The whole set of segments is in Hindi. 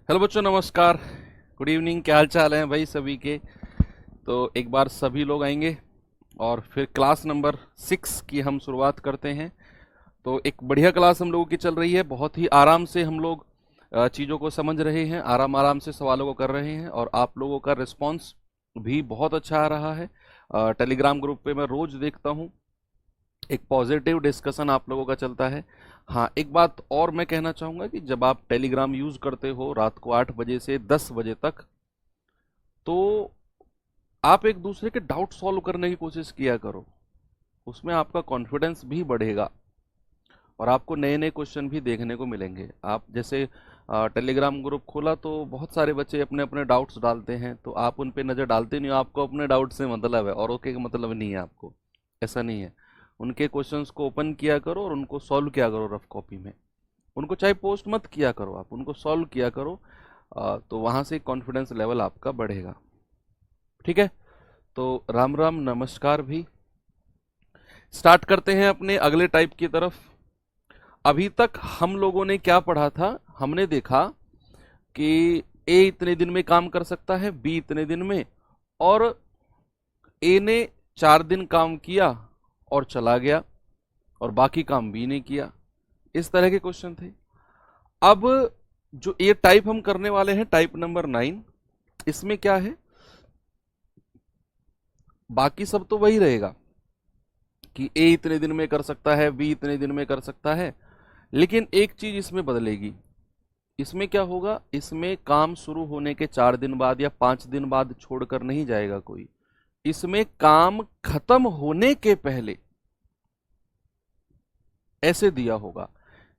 हेलो बच्चों, नमस्कार। Good evening. क्या हाल चाल है भाई सभी के। तो एक बार सभी लोग आएंगे और फिर क्लास नंबर 6 की हम शुरुआत करते हैं। तो एक बढ़िया क्लास हम लोगों की चल रही है। बहुत ही आराम से हम लोग चीज़ों को समझ रहे हैं, आराम आराम से सवालों को कर रहे हैं और आप लोगों का रिस्पांस भी बहुत अच्छा आ रहा है। टेलीग्राम ग्रुप पे मैं रोज देखता हूँ, एक पॉजिटिव डिस्कशन आप लोगों का चलता है। हाँ, एक बात और मैं कहना चाहूँगा कि जब आप टेलीग्राम यूज़ करते हो रात को 8 बजे से 10 बजे तक, तो आप एक दूसरे के डाउट सॉल्व करने की कोशिश किया करो। उसमें आपका कॉन्फिडेंस भी बढ़ेगा और आपको नए नए क्वेश्चन भी देखने को मिलेंगे। आप जैसे टेलीग्राम ग्रुप खोला तो बहुत सारे बच्चे अपने अपने डाउट्स डालते हैं, तो आप उन पे नज़र डालते नहीं हो। आपको अपने डाउट से मतलब है और ओके का मतलब नहीं है आपको। ऐसा नहीं है। उनके क्वेश्चंस को ओपन किया करो और उनको सॉल्व किया करो रफ कॉपी में। उनको चाहे पोस्ट मत किया करो, आप उनको सॉल्व किया करो। तो वहाँ से कॉन्फिडेंस लेवल आपका बढ़ेगा। ठीक है। तो राम राम नमस्कार भी। स्टार्ट करते हैं अपने अगले टाइप की तरफ। अभी तक हम लोगों ने क्या पढ़ा था? हमने देखा कि ए इतने दिन में काम कर सकता है, बी इतने दिन में, और ए ने 4 दिन काम किया और चला गया और बाकी काम बी ने किया। इस तरह के क्वेश्चन थे। अब जो ये टाइप हम करने वाले हैं, टाइप नंबर 9, इसमें क्या है, बाकी सब तो वही रहेगा कि ए इतने दिन में कर सकता है, बी इतने दिन में कर सकता है, लेकिन एक चीज इसमें बदलेगी। इसमें क्या होगा, इसमें काम शुरू होने के 4 दिन बाद या 5 दिन बाद छोड़कर नहीं जाएगा कोई। इसमें काम खत्म होने के पहले ऐसे दिया होगा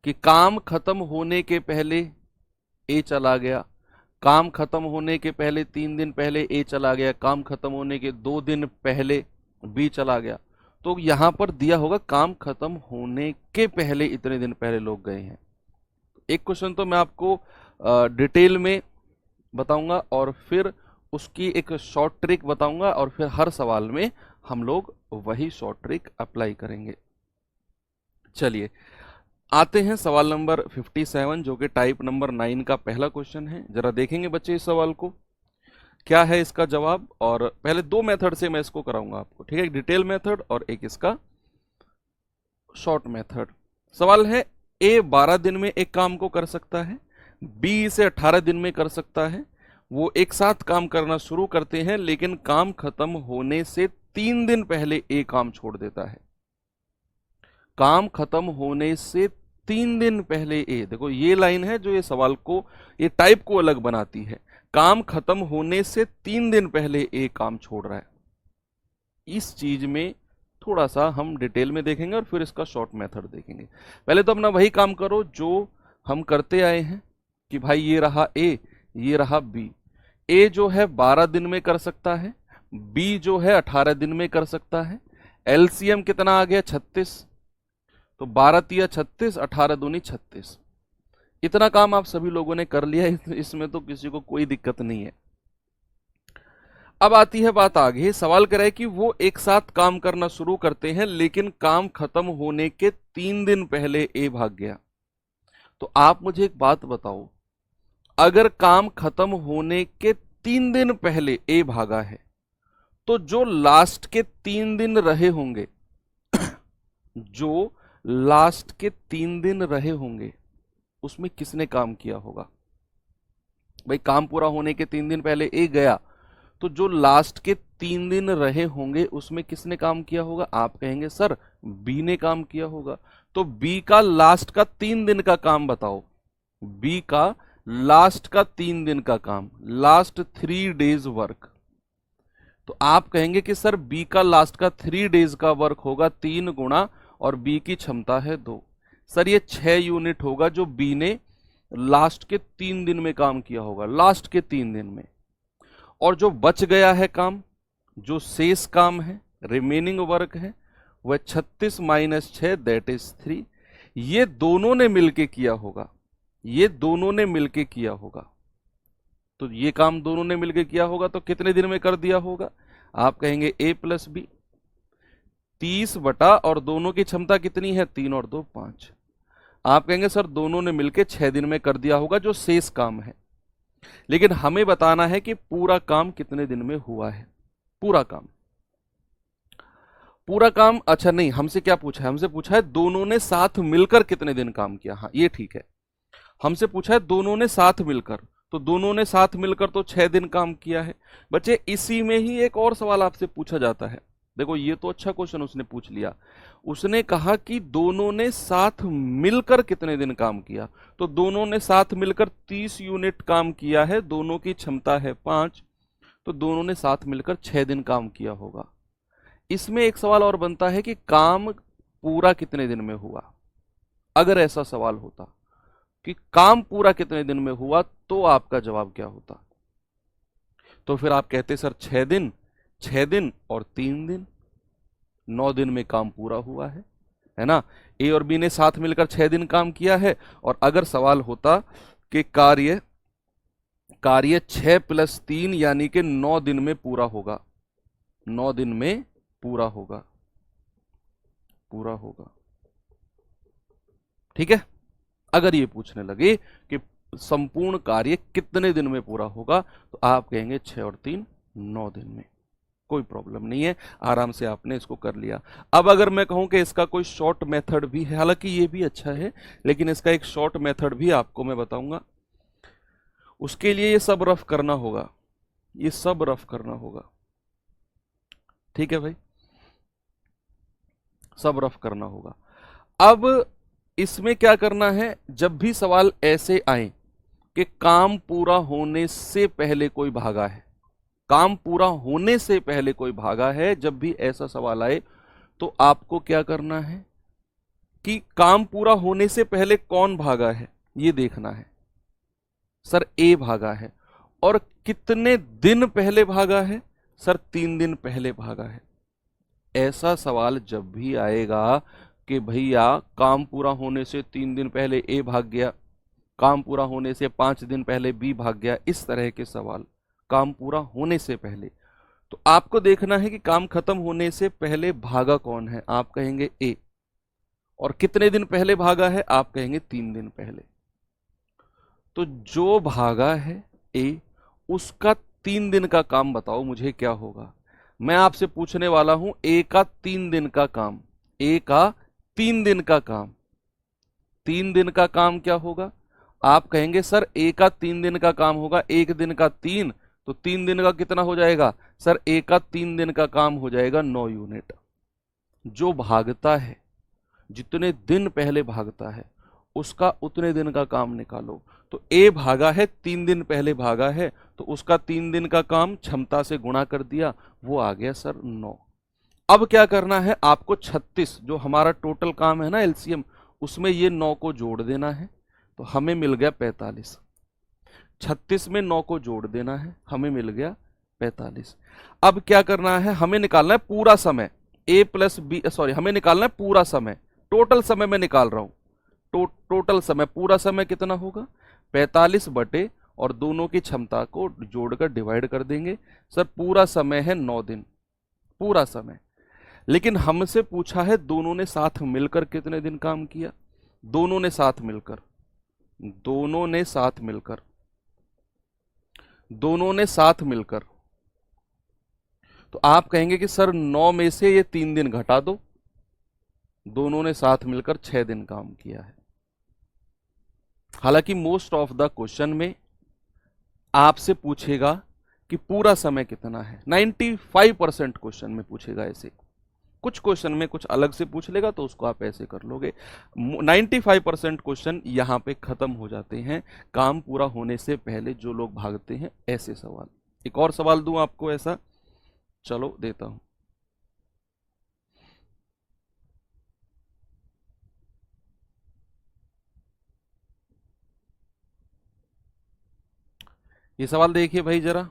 कि काम खत्म होने के पहले ए चला गया, काम खत्म होने के पहले 3 दिन पहले ए चला गया, काम खत्म होने के 2 दिन पहले बी चला गया। तो यहां पर दिया होगा काम खत्म होने के पहले इतने दिन पहले लोग गए हैं। एक क्वेश्चन तो मैं आपको डिटेल में बताऊंगा और फिर उसकी एक शॉर्ट ट्रिक बताऊंगा और फिर हर सवाल में हम लोग वही शॉर्ट ट्रिक अप्लाई करेंगे। चलिए आते हैं सवाल नंबर 57, जो कि टाइप नंबर 9 का पहला क्वेश्चन है। जरा देखेंगे बच्चे इस सवाल को, क्या है इसका जवाब। और पहले 2 मेथड से मैं इसको कराऊंगा आपको, ठीक है, एक डिटेल मेथड और एक इसका शॉर्ट मेथड। सवाल है, ए 12 दिन में एक काम को कर सकता है, बी इसे 18 दिन में कर सकता है। वो एक साथ काम करना शुरू करते हैं, लेकिन काम खत्म होने से 3 दिन पहले ए काम छोड़ देता है। काम खत्म होने से 3 दिन पहले ए, देखो ये लाइन है जो ये सवाल को, ये टाइप को अलग बनाती है। काम खत्म होने से 3 दिन पहले ए काम छोड़ रहा है। इस चीज में थोड़ा सा हम डिटेल में देखेंगे और फिर इसका शॉर्ट मेथड देखेंगे। पहले तो अपना वही काम करो जो हम करते आए हैं कि भाई ये रहा ए, ये रहा बी। ए जो है 12 दिन में कर सकता है, बी जो है 18 दिन में कर सकता है। एलसीएम कितना आ गया? 36। तो 12 तिया 36, 18 दूनी 36। इतना काम आप सभी लोगों ने कर लिया, इसमें तो किसी को कोई दिक्कत नहीं है। अब आती है बात आगे, सवाल करे कि वो एक साथ काम करना शुरू करते हैं, लेकिन काम खत्म होने के 3 दिन पहले ए भाग गया। तो आप मुझे एक बात बताओ, अगर काम खत्म होने के 3 दिन पहले ए भागा है, तो जो लास्ट के 3 दिन रहे होंगे, जो लास्ट के 3 दिन रहे होंगे, उसमें किसने काम किया होगा? भाई काम पूरा होने के 3 दिन पहले ए गया, तो जो लास्ट के 3 दिन रहे होंगे उसमें किसने काम किया होगा? आप कहेंगे सर बी ने काम किया होगा। तो बी का लास्ट का 3 दिन का काम बताओ। बी का लास्ट का 3 दिन का काम, लास्ट 3 डेज वर्क। तो आप कहेंगे कि सर बी का लास्ट का 3 डेज का वर्क होगा 3 गुणा, और बी की क्षमता है 2। सर ये 6 यूनिट होगा जो बी ने लास्ट के 3 दिन में काम किया होगा, लास्ट के 3 दिन में। और जो बच गया है काम, जो शेष काम है, रिमेनिंग वर्क है, वह 36 माइनस 6 दैट इज 3। ये दोनों ने मिलके किया होगा, ये दोनों ने मिलके किया होगा। तो ये काम दोनों ने मिलके किया होगा, तो कितने दिन में कर दिया होगा? आप कहेंगे ए प्लस बी 30 बटा, और दोनों की क्षमता कितनी है? 3 और 2 5। आप कहेंगे सर दोनों ने मिलके 6 दिन में कर दिया होगा जो शेष काम है। लेकिन हमें बताना है कि पूरा काम कितने दिन में हुआ है। पूरा काम, पूरा काम, अच्छा नहीं, हमसे क्या पूछा है? हमसे पूछा है दोनों ने साथ मिलकर कितने दिन काम किया। हाँ ये ठीक है। हमसे पूछा है दोनों ने साथ मिलकर, तो दोनों ने साथ मिलकर तो 6 दिन काम किया है। बच्चे इसी में ही एक और सवाल आपसे पूछा जाता है। देखो ये तो अच्छा क्वेश्चन उसने पूछ लिया। उसने कहा कि दोनों ने साथ मिलकर कितने दिन काम किया। तो दोनों ने साथ मिलकर 30 यूनिट काम किया है, दोनों की क्षमता है 5, तो दोनों ने साथ मिलकर 6 दिन काम किया होगा। इसमें एक सवाल और बनता है कि काम पूरा कितने दिन में हुआ। अगर ऐसा सवाल होता कि काम पूरा कितने दिन में हुआ, तो आपका जवाब क्या होता? तो फिर आप कहते सर 6 दिन, 6 दिन और 3 दिन, 9 दिन में काम पूरा हुआ है ना। ए और बी ने साथ मिलकर 6 दिन काम किया है। और अगर सवाल होता कि कार्य कार्य 6 + 3 यानी कि 9 दिन में पूरा होगा, 9 दिन में पूरा होगा, पूरा होगा, ठीक है। अगर ये पूछने लगे कि संपूर्ण कार्य कितने दिन में पूरा होगा, तो आप कहेंगे 6 और 3, 9 दिन में। कोई प्रॉब्लम नहीं है, आराम से आपने इसको कर लिया। अब अगर मैं कहूं कि इसका कोई शॉर्ट मेथड भी है, हालांकि ये भी अच्छा है, लेकिन इसका एक शॉर्ट मेथड भी आपको मैं बताऊंगा। उसके लिए ये सब रफ करना होगा, ये सब रफ करना होगा, ठीक है भाई, सब रफ करना होगा। अब इसमें क्या करना है, जब भी सवाल ऐसे आए कि काम पूरा होने से पहले कोई भागा है, काम पूरा होने से पहले कोई भागा है, जब भी ऐसा सवाल आए तो आपको क्या करना है कि काम पूरा होने से पहले कौन भागा है ये देखना है। सर ए भागा है, और कितने दिन पहले भागा है? सर 3 दिन पहले भागा है। ऐसा सवाल जब भी आएगा कि भैया काम पूरा होने से 3 दिन पहले ए भाग गया, काम पूरा होने से 5 दिन पहले बी भाग गया, इस तरह के सवाल काम पूरा होने से पहले, तो आपको देखना है कि काम खत्म होने से पहले भागा कौन है। आप कहेंगे ए। और कितने दिन पहले भागा है? आप कहेंगे 3 दिन पहले। तो जो भागा है ए, उसका 3 दिन का काम बताओ मुझे क्या होगा। मैं आपसे पूछने वाला हूं ए का 3 दिन का काम, ए का 3 दिन का काम, 3 दिन का काम क्या होगा? आप कहेंगे सर ए का 3 दिन का काम होगा, एक दिन का 3, तो 3 दिन का कितना हो जाएगा? सर ए का 3 दिन का काम हो जाएगा 9 यूनिट। जो भागता है, जितने दिन पहले भागता है, उसका उतने दिन का काम निकालो। तो ए भागा है, 3 दिन पहले भागा है, तो उसका 3 दिन का काम क्षमता से गुणा कर दिया, वो आ गया सर 9। अब क्या करना है आपको? 36 जो हमारा टोटल काम है ना एलसीएम, उसमें ये 9 को जोड़ देना है, तो हमें मिल गया 45। 36 में 9 को जोड़ देना है, हमें मिल गया 45। अब क्या करना है? हमें निकालना है पूरा समय, ए प्लस बी, सॉरी, हमें निकालना है पूरा समय, टोटल समय मैं निकाल रहा हूं। टोटल समय, पूरा समय कितना होगा? 45 बटे, और दोनों की क्षमता को जोड़कर डिवाइड कर देंगे। सर पूरा समय है 9 दिन, पूरा समय। लेकिन हमसे पूछा है दोनों ने साथ मिलकर कितने दिन काम किया। दोनों ने साथ मिलकर, दोनों ने साथ मिलकर, दोनों ने साथ मिलकर, तो आप कहेंगे कि सर 9 में से ये 3 दिन घटा दो, दोनों ने साथ मिलकर 6 दिन काम किया है। हालांकि मोस्ट ऑफ द क्वेश्चन में आपसे पूछेगा कि पूरा समय कितना है, 95% क्वेश्चन में पूछेगा ऐसे। कुछ क्वेश्चन में कुछ अलग से पूछ लेगा तो उसको आप ऐसे कर लोगे। 95% क्वेश्चन यहां पे खत्म हो जाते हैं काम पूरा होने से पहले, जो लोग भागते हैं ऐसे सवाल। एक और सवाल दूं आपको ऐसा, चलो देता हूं। ये सवाल देखिए भाई जरा,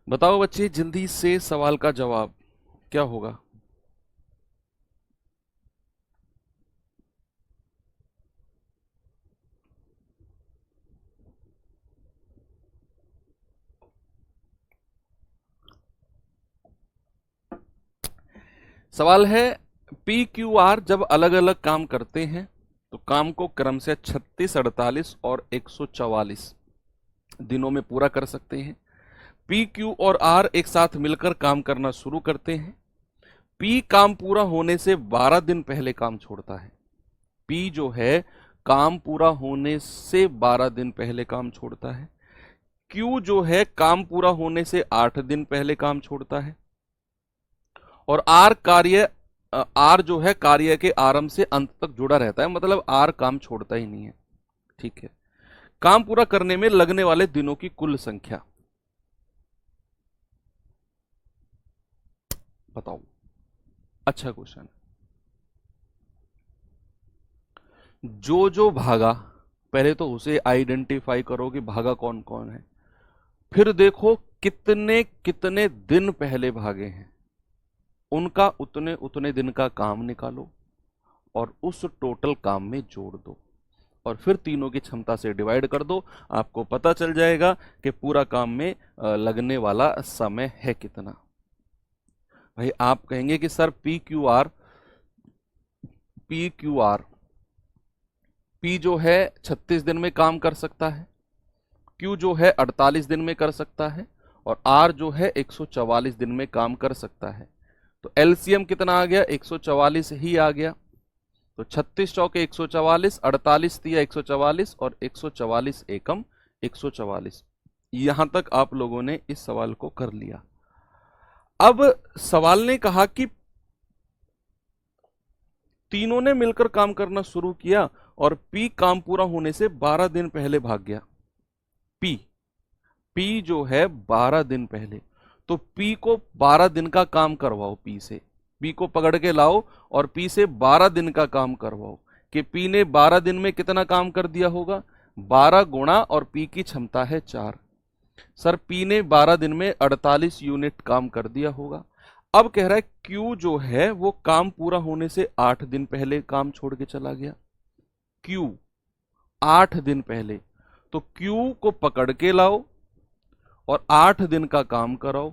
बताओ बच्चे जल्दी से सवाल का जवाब क्या होगा। सवाल है पी क्यू आर जब अलग अलग काम करते हैं तो काम को क्रम से 36, 48 और 144 दिनों में पूरा कर सकते हैं। पी क्यू और आर एक साथ मिलकर काम करना शुरू करते हैं। पी काम पूरा होने से 12 दिन पहले काम छोड़ता है। पी जो है काम पूरा होने से 12 दिन पहले काम छोड़ता है। क्यू जो है काम पूरा होने से 8 दिन पहले काम छोड़ता है। और आर जो है कार्य के आरंभ से अंत तक जुड़ा रहता है, मतलब आर काम छोड़ता ही नहीं है। ठीक है। काम पूरा करने में लगने वाले दिनों की कुल संख्या बताओ। अच्छा क्वेश्चन। जो भागा, पहले तो उसे आइडेंटिफाई करो कि भागा कौन कौन है, फिर देखो कितने कितने दिन पहले भागे हैं, उनका उतने उतने दिन का काम निकालो और उस टोटल काम में जोड़ दो और फिर तीनों की क्षमता से डिवाइड कर दो। आपको पता चल जाएगा कि पूरा काम में लगने वाला समय है कितना। भाई आप कहेंगे कि sir P Q R P जो है 36 दिन में काम कर सकता है, क्यू जो है 48 दिन में कर सकता है और आर जो है 144 दिन में काम कर सकता है। तो एलसीएम कितना आ गया? 144 ही आ गया। तो 36 चौके 144, 48 तिया 144 और 144 एकम 144। यहां तक आप लोगों ने इस सवाल को कर लिया। अब सवाल ने कहा कि तीनों ने मिलकर काम करना शुरू किया और पी काम पूरा होने से 12 दिन पहले भाग गया। पी जो है 12 दिन पहले, तो पी को 12 दिन का काम करवाओ। पी को पकड़ के लाओ और पी से 12 दिन का काम करवाओ कि पी ने 12 दिन में कितना काम कर दिया होगा। 12 गुणा और पी की क्षमता है 4। सर पी ने 12 दिन में 48 यूनिट काम कर दिया होगा। अब कह रहा है क्यू जो है वो काम पूरा होने से 8 दिन पहले काम छोड़ के चला गया। क्यू 8 दिन पहले, तो क्यू को पकड़ के लाओ और 8 दिन का काम कराओ।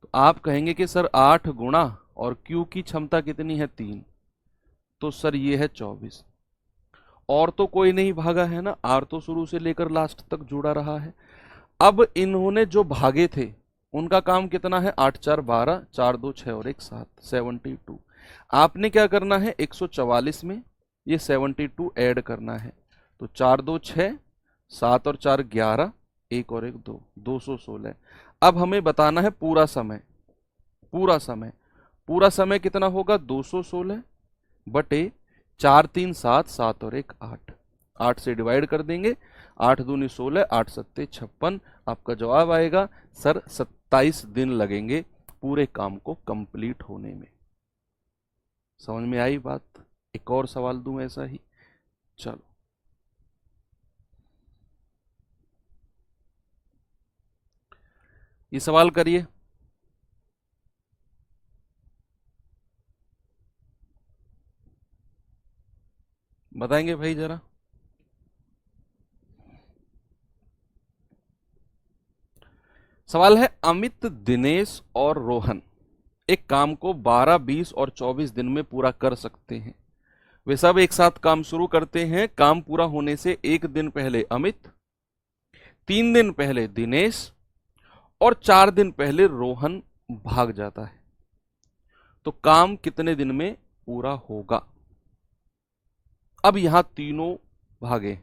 तो आप कहेंगे कि सर 8 गुणा और क्यू की क्षमता कितनी है 3, तो सर ये है 24। और तो कोई नहीं भागा है ना, आर तो शुरू से लेकर लास्ट तक जुड़ा रहा है। अब इन्होंने जो भागे थे उनका काम कितना है? 8 4 12, 4 2 6 और 1 7, 72। आपने क्या करना है? 144 में ये 72 ऐड करना है। तो 4 2 6, 7 और 4 11, 1 और 1 2, 216। अब हमें बताना है पूरा समय। पूरा समय कितना होगा? 216 बटे 4 3 7, 7 और 1 8। 8 से डिवाइड कर देंगे। 8 दूनी 16, 8 सत्ते 56। आपका जवाब आएगा सर 27 दिन लगेंगे पूरे काम को कंप्लीट होने में। समझ में आई बात? एक और सवाल दूं ऐसा ही? चलो ये सवाल करिए। बताएंगे भाई जरा। सवाल है अमित, दिनेश और रोहन एक काम को 12, 20 और 24 दिन में पूरा कर सकते हैं। वे सब एक साथ काम शुरू करते हैं। काम पूरा होने से 1 दिन पहले अमित, 3 दिन पहले दिनेश और 4 दिन पहले रोहन भाग जाता है। तो काम कितने दिन में पूरा होगा? अब यहां तीनों भागे,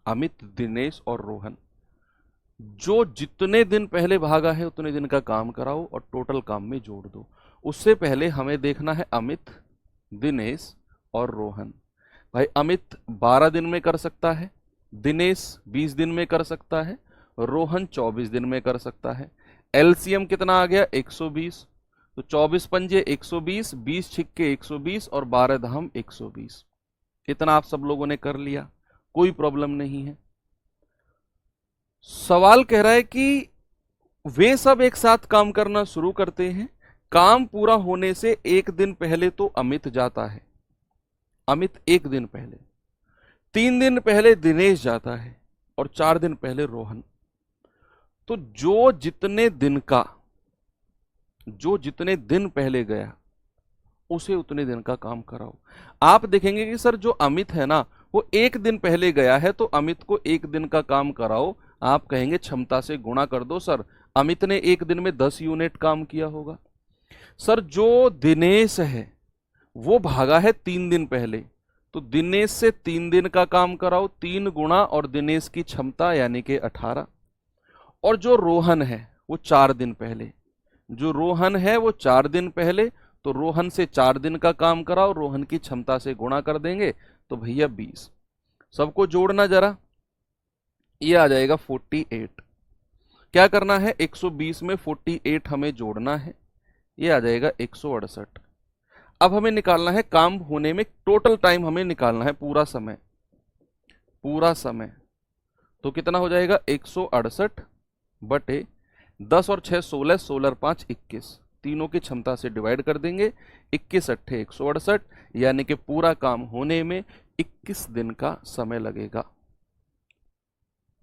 अमित, दिनेश और रोहन। जो जितने दिन पहले भागा है उतने दिन का काम कराओ और टोटल काम में जोड़ दो। उससे पहले हमें देखना है अमित, दिनेश और रोहन। भाई अमित 12 दिन में कर सकता है, दिनेश 20 दिन में कर सकता है, रोहन 24 दिन में कर सकता है। एलसीएम कितना आ गया? 120। तो 24 पंजे 120, 20 छिक्के 120 और 12 धाम 120। इतना आप सब लोगों ने कर लिया, कोई प्रॉब्लम नहीं है। सवाल कह रहा है कि वे सब एक साथ काम करना शुरू करते हैं। काम पूरा होने से 1 दिन पहले तो अमित जाता है, अमित 1 दिन पहले, 3 दिन पहले दिनेश जाता है और 4 दिन पहले रोहन। तो जो जितने दिन का जो जितने दिन पहले गया उसे उतने दिन का काम कराओ। आप देखेंगे कि सर जो अमित है ना वो एक दिन पहले गया है तो अमित को एक दिन का काम कराओ। आप कहेंगे क्षमता से गुणा कर दो सर, अमित ने एक दिन में 10 यूनिट काम किया होगा। सर जो दिनेश है वो भागा है 3 दिन पहले, तो दिनेश से 3 दिन का काम कराओ, 3 गुणा और दिनेश की क्षमता यानी कि 18। और जो रोहन है वो 4 दिन पहले, जो रोहन है वो 4 दिन पहले, तो रोहन से 4 दिन का काम कराओ, रोहन की क्षमता से गुणा कर देंगे तो भैया 20। सबको जोड़ना जरा, ये आ जाएगा 48। क्या करना है, 120 में 48 हमें जोड़ना है, ये आ जाएगा 168। अब हमें निकालना है काम होने में टोटल टाइम, हमें निकालना है पूरा समय, पूरा समय। तो कितना हो जाएगा 168 बटे 10 और 6 16, 16 और 5 21, तीनों की क्षमता से डिवाइड कर देंगे। 21 अट्ठे 168, यानी कि पूरा काम होने में 21 दिन का समय लगेगा।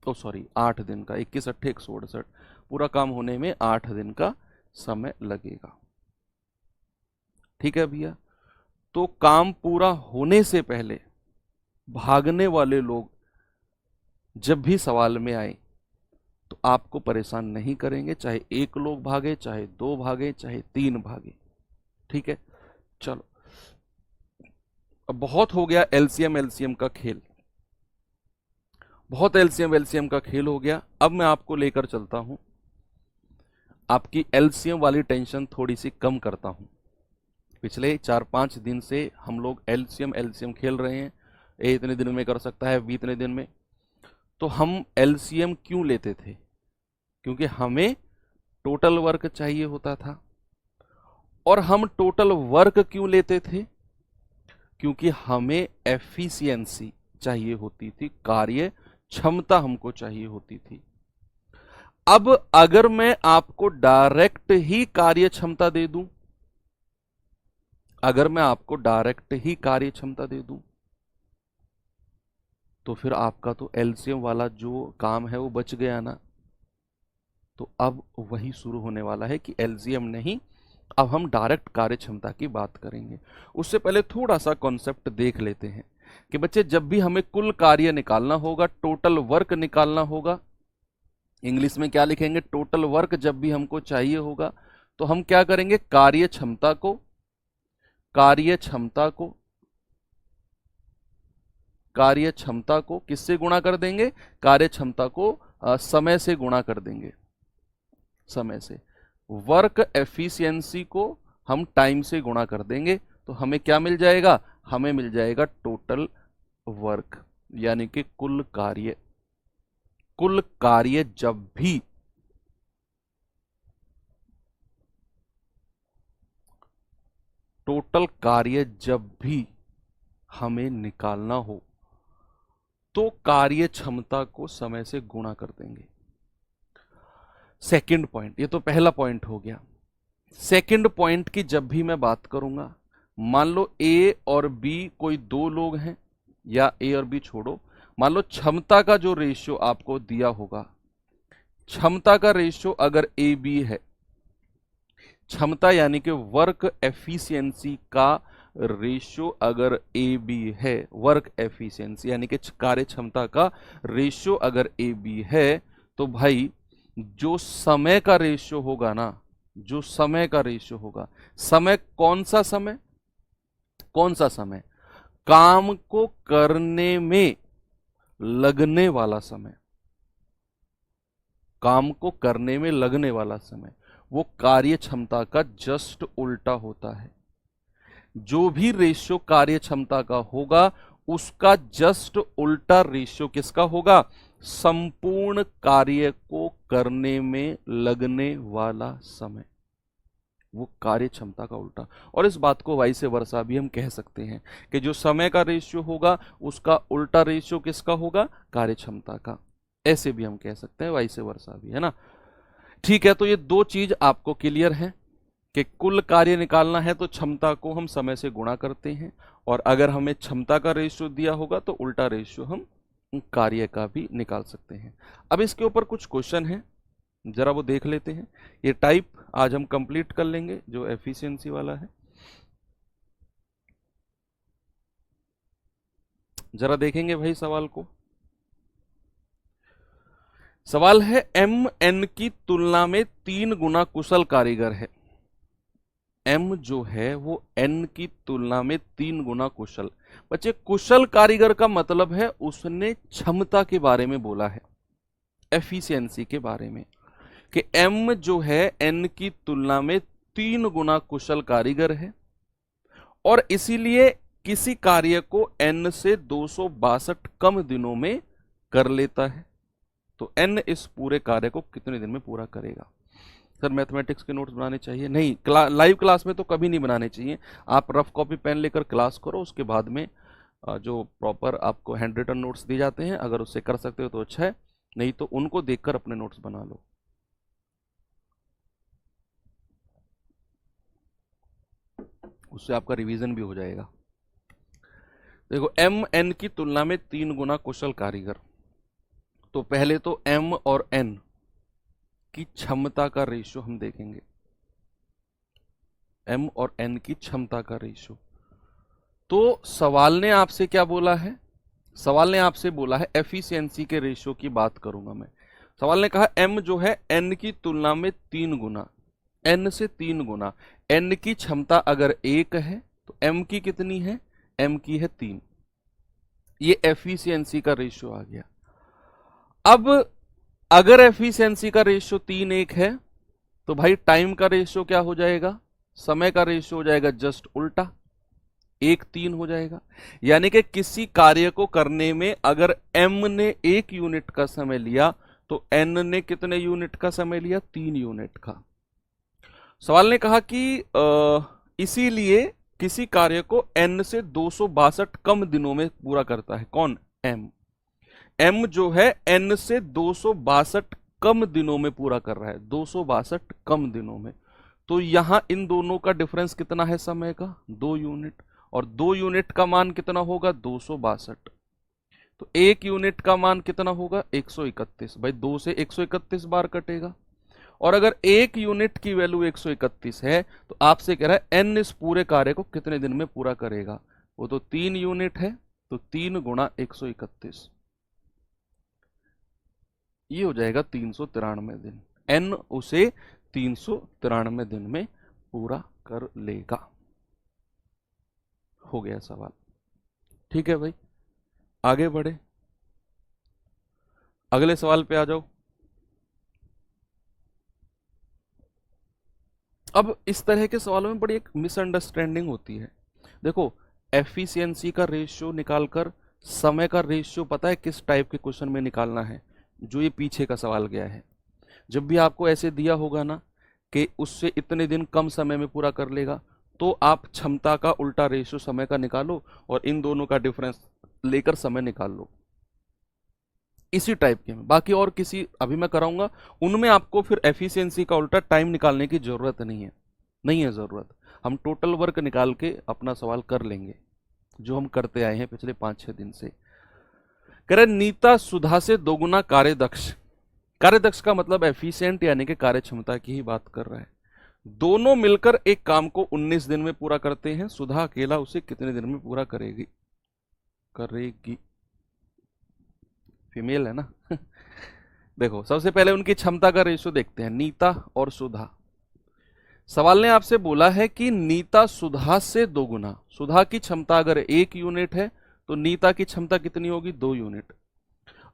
ओ सॉरी 8 दिन का, 21 अट्ठे 168, पूरा काम होने में 8 दिन का समय लगेगा। ठीक है भैया। तो काम पूरा होने से पहले भागने वाले लोग जब भी सवाल में आए तो आपको परेशान नहीं करेंगे, चाहे 1 लोग भागे, चाहे 2 भागे, चाहे 3 भागे। ठीक है, चलो अब बहुत हो गया एलसीएम एलसीएम का खेल, बहुत एलसीएम एलसीएम का खेल हो गया। अब मैं आपको लेकर चलता हूं, आपकी एलसीएम वाली टेंशन थोड़ी सी कम करता हूं। पिछले 4-5 दिन से हम लोग एलसीएम एलसीएम खेल रहे हैं, ए इतने दिन में कर सकता है, बी इतने दिन में। तो हम एलसीएम क्यों लेते थे, क्योंकि हमें टोटल वर्क चाहिए होता था। और हम टोटल वर्क क्यों लेते थे, क्योंकि हमें एफिशिएंसी चाहिए होती थी, कार्य क्षमता हमको चाहिए होती थी। अब अगर मैं आपको डायरेक्ट ही कार्य क्षमता दे दूं, अगर मैं आपको डायरेक्ट ही कार्य क्षमता दे दूं तो फिर आपका तो एलसीएम वाला जो काम है वो बच गया ना। तो अब वही शुरू होने वाला है कि एलसीएम नहीं, अब हम डायरेक्ट कार्य क्षमता की बात करेंगे। उससे पहले थोड़ा सा कॉन्सेप्ट देख लेते हैं कि बच्चे जब भी हमें कुल कार्य निकालना होगा, टोटल वर्क निकालना होगा, इंग्लिश में क्या लिखेंगे, टोटल वर्क जब भी हमको चाहिए होगा तो हम क्या करेंगे, कार्य क्षमता को, कार्य क्षमता को, कार्य क्षमता को किससे गुणा कर देंगे, कार्य क्षमता को समय से गुणा कर देंगे, समय से। वर्क एफिशिएंसी को हम टाइम से गुणा कर देंगे, तो हमें क्या मिल जाएगा, हमें मिल जाएगा टोटल वर्क, यानी कि कुल कार्य। कुल कार्य जब भी टोटल कार्य जब भी हमें निकालना हो तो कार्य क्षमता को समय से गुणा कर देंगे। सेकंड पॉइंट, ये तो पहला पॉइंट हो गया। सेकंड पॉइंट की जब भी मैं बात करूंगा, मान लो ए और बी कोई 2 लोग हैं, या ए और बी छोड़ो, मान लो क्षमता का जो रेशियो आपको दिया होगा, क्षमता का रेशियो अगर ए बी है, क्षमता यानी कि वर्क एफिशिएंसी का रेशियो अगर ए बी है, वर्क एफिशिएंसी यानी कि कार्य क्षमता का रेशियो अगर ए बी है, तो भाई जो समय का रेशियो होगा ना, जो समय का रेशियो होगा, समय कौन सा समय, कौन सा समय, काम को करने में लगने वाला समय, काम को करने में लगने वाला समय, वो कार्य क्षमता का जस्ट उल्टा होता है। जो भी रेशियो कार्य क्षमता का होगा उसका जस्ट उल्टा रेशियो किसका होगा, संपूर्ण कार्य को करने में लगने वाला समय, वो कार्य क्षमता का उल्टा। और इस बात को वाइस वर्सा भी हम कह सकते हैं कि जो समय का रेशियो होगा उसका उल्टा रेशियो किसका होगा, कार्य क्षमता का। ऐसे भी हम कह सकते हैं, वाइस वर्सा भी, है ना। ठीक है, तो ये 2 चीज आपको क्लियर है कि कुल कार्य निकालना है तो क्षमता को हम समय से गुणा करते हैं, और अगर हमें क्षमता का रेशियो दिया होगा तो उल्टा रेशियो हम कार्य का भी निकाल सकते हैं। अब इसके ऊपर कुछ क्वेश्चन हैं, जरा वो देख लेते हैं। ये टाइप आज हम कंप्लीट कर लेंगे जो एफिशिएंसी वाला है। जरा देखेंगे भाई सवाल को। सवाल है एम एन की तुलना में 3 गुना कुशल कारीगर है। एम जो है वो एन की तुलना में 3 गुना कुशल। बच्चे कुशल कारीगर का मतलब है उसने क्षमता के बारे में बोला है, एफिशिएंसी के बारे में, कि एम जो है एन की तुलना में 3 गुना कुशल कारीगर है और इसीलिए किसी कार्य को एन से 262 कम दिनों में कर लेता है। तो एन इस पूरे कार्य को कितने दिन में पूरा करेगा? सर मैथमेटिक्स के नोट्स बनाने चाहिए? नहीं, लाइव क्लास में तो कभी नहीं बनाने चाहिए। आप रफ कॉपी पेन लेकर क्लास करो, उसके बाद में जो प्रॉपर आपको हैंड रिटन नोट्स दिए जाते हैं अगर उससे कर सकते हो तो अच्छा है, नहीं तो उनको देखकर अपने नोट्स बना लो। उससे आपका रिवीजन भी हो जाएगा। देखो एम एन की तुलना में 3 गुना कुशल कारीगर, तो पहले तो एम और एन की क्षमता का रेशियो हम देखेंगे। एम और एन की क्षमता का रेशियो। तो सवाल ने आपसे क्या बोला है? सवाल ने आपसे बोला है एफिशिएंसी के रेशियो की बात करूंगा मैं। सवाल ने कहा एम जो है एन की तुलना में 3 गुना, एन से 3 गुना। एन की क्षमता अगर 1 है तो एम की कितनी है? एम की है 3। ये एफिशिएंसी का रेशियो आ गया। अब अगर एफिशिएंसी का रेशियो 3:1 है तो भाई टाइम का रेशियो क्या हो जाएगा? समय का रेशियो हो जाएगा जस्ट उल्टा, 1:3 हो जाएगा। यानी कि किसी कार्य को करने में अगर एम ने 1 यूनिट का समय लिया तो एन ने कितने यूनिट का समय लिया? 3 यूनिट का। सवाल ने कहा कि इसीलिए किसी कार्य को एन से 262 कम दिनों में पूरा करता है। कौन? एम। एम जो है एन से 262 कम दिनों में पूरा कर रहा है, 262 कम दिनों में। तो यहां इन दोनों का डिफरेंस कितना है समय का? 2 यूनिट। और 2 यूनिट का मान कितना होगा? 262। तो 1 यूनिट का मान कितना होगा? 131। भाई 2 से 131 बार कटेगा। और अगर 1 यूनिट की वैल्यू 131 है तो आपसे कह रहा है एन इस पूरे कार्य को कितने दिन में पूरा करेगा? वो तो 3 यूनिट है, तो 3 गुणा 131, ये हो जाएगा 393 दिन। एन उसे 393 दिन में पूरा कर लेगा। हो गया सवाल। ठीक है भाई, आगे बढ़े, अगले सवाल पे आ जाओ। अब इस तरह के सवालों में बड़ी एक मिसअंडरस्टैंडिंग होती है। देखो एफिशिएंसी का रेशियो निकालकर समय का रेशियो पता है किस टाइप के क्वेश्चन में निकालना है? जो ये पीछे का सवाल गया है, जब भी आपको ऐसे दिया होगा ना कि उससे इतने दिन कम समय में पूरा कर लेगा, तो आप क्षमता का उल्टा रेशियो समय का निकालो और इन दोनों का डिफरेंस लेकर समय निकाल लो। इसी टाइप के में बाकी और किसी अभी मैं कराऊंगा उनमें आपको फिर एफिशिएंसी का उल्टा टाइम निकालने की जरूरत नहीं है, नहीं है जरूरत। हम टोटल वर्क निकाल के अपना सवाल कर लेंगे जो हम करते आए हैं पिछले 5-6 दिन से। कह रहे नीता सुधा से 2 गुना कार्यदक्ष। कार्यदक्ष का मतलब एफिशिएंट यानी कि कार्य क्षमता की ही बात कर रहा है। दोनों मिलकर एक काम को 19 दिन में पूरा करते हैं। सुधा अकेला उसे कितने दिन में पूरा करेगी? फीमेल है ना देखो सबसे पहले उनकी क्षमता का रेशियो देखते हैं, नीता और सुधा। सवाल ने आपसे बोला है कि नीता सुधा से 2 गुना। सुधा की क्षमता अगर 1 यूनिट है तो नीता की क्षमता कितनी होगी? 2 यूनिट।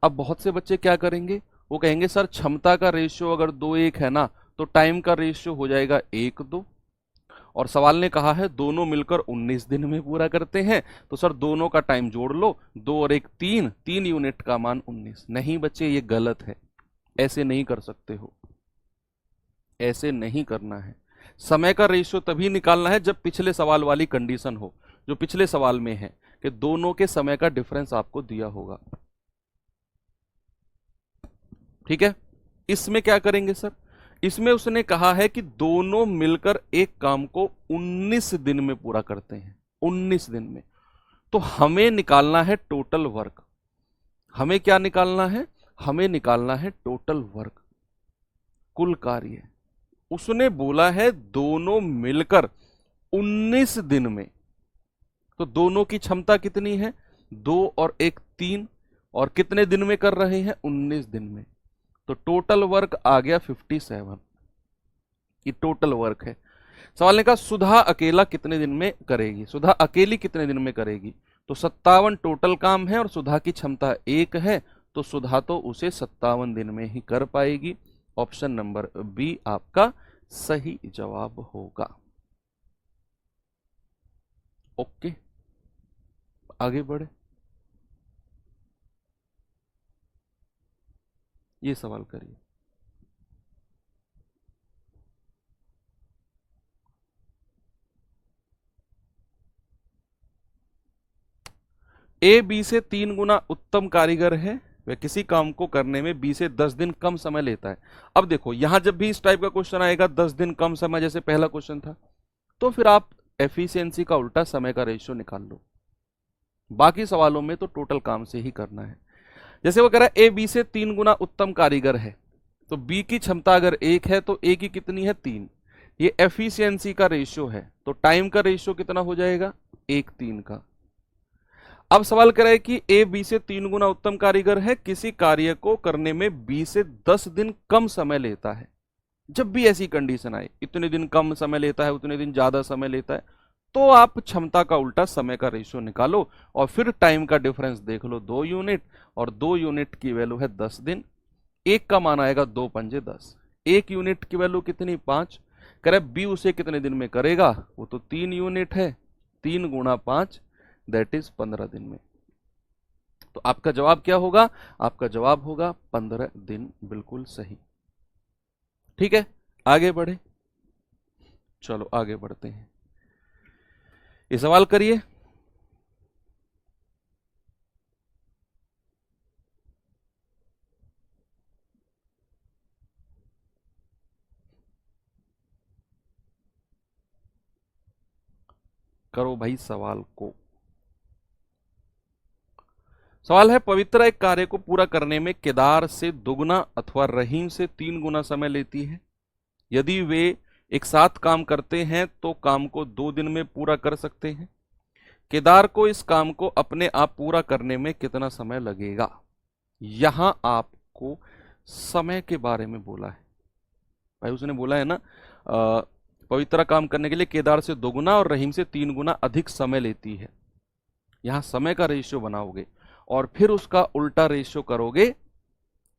अब बहुत से बच्चे क्या करेंगे, वो कहेंगे सर क्षमता का रेशियो अगर 2:1 है ना तो टाइम का रेशियो हो जाएगा 1:2। और सवाल ने कहा है दोनों मिलकर 19 दिन में पूरा करते हैं, तो सर दोनों का टाइम जोड़ लो, 2 और 1 3, 3 यूनिट का मान 19। नहीं बच्चे ये गलत है, ऐसे नहीं कर सकते हो, ऐसे नहीं करना है। समय का रेशियो तभी निकालना है जब पिछले सवाल वाली कंडीशन हो, जो पिछले सवाल में है कि दोनों के समय का डिफरेंस आपको दिया होगा। ठीक है, इसमें क्या करेंगे सर? इसमें उसने कहा है कि दोनों मिलकर एक काम को 19 दिन में पूरा करते हैं, 19 दिन में। तो हमें निकालना है टोटल वर्क। हमें क्या निकालना है? हमें निकालना है टोटल वर्क, कुल कार्य। उसने बोला है दोनों मिलकर 19 दिन में। तो दोनों की क्षमता कितनी है? 2 और 1 3, और कितने दिन में कर रहे हैं? 19 दिन में। तो टोटल वर्क आ गया 57। ये टोटल वर्क है। सवाल ने कहा सुधा अकेला कितने दिन में करेगी, सुधा अकेली कितने दिन में करेगी? तो 57 टोटल काम है और सुधा की क्षमता 1 है, तो सुधा तो उसे 57 दिन में ही कर पाएगी। ऑप्शन नंबर बी आपका सही जवाब होगा। ओके, आगे बढ़े। ये सवाल करिए। ए बी से 3 गुना उत्तम कारीगर है, वह किसी काम को करने में बी से 10 दिन कम समय लेता है। अब देखो यहां जब भी इस टाइप का क्वेश्चन आएगा 10 दिन कम समय, जैसे पहला क्वेश्चन था, तो फिर आप एफिशिएंसी का उल्टा समय का रेशियो निकाल लो। बाकी सवालों में तो टोटल काम से ही करना है। जैसे वो कह रहा है ए बी से 3 गुना उत्तम कारीगर है, तो बी की क्षमता अगर 1 है तो ए की कितनी है? 3। ये एफिशिएंसी का रेशियो है, तो टाइम का रेशियो कितना हो जाएगा? 1:3 का। अब सवाल कर रहा है कि ए बी से 3 गुना उत्तम कारीगर है, किसी कार्य को करने में बी से 10 दिन कम समय लेता है। जब भी ऐसी कंडीशन आए, इतने दिन कम समय लेता है, उतने दिन ज्यादा समय लेता है, तो आप क्षमता का उल्टा समय का रेशियो निकालो और फिर टाइम का डिफरेंस देख लो, 2 यूनिट, और 2 यूनिट की वैल्यू है 10 दिन। एक का मान आएगा 2 पंजे 10, 1 यूनिट की वैल्यू कितनी? 5। कह रहे बी उसे कितने दिन में करेगा? वो तो 3 यूनिट है, 3 गुणा 5 दैट इज 15 दिन में। तो आपका जवाब क्या होगा? आपका जवाब होगा 15 दिन, बिल्कुल सही। ठीक है, आगे बढ़े। चलो आगे बढ़ते हैं। ये सवाल करिए। करो भाई सवाल को। सवाल है पवित्रा एक कार्य को पूरा करने में केदार से दुगना अथवा रहीम से 3 गुना समय लेती है। यदि वे एक साथ काम करते हैं तो काम को 2 दिन में पूरा कर सकते हैं। केदार को इस काम को अपने आप पूरा करने में कितना समय लगेगा? यहां आपको समय के बारे में बोला है भाई। उसने बोला है ना पवित्रा काम करने के लिए केदार से 2 गुना और रहीम से 3 गुना अधिक समय लेती है। यहां समय का रेशियो बनाओगे और फिर उसका उल्टा रेशियो करोगे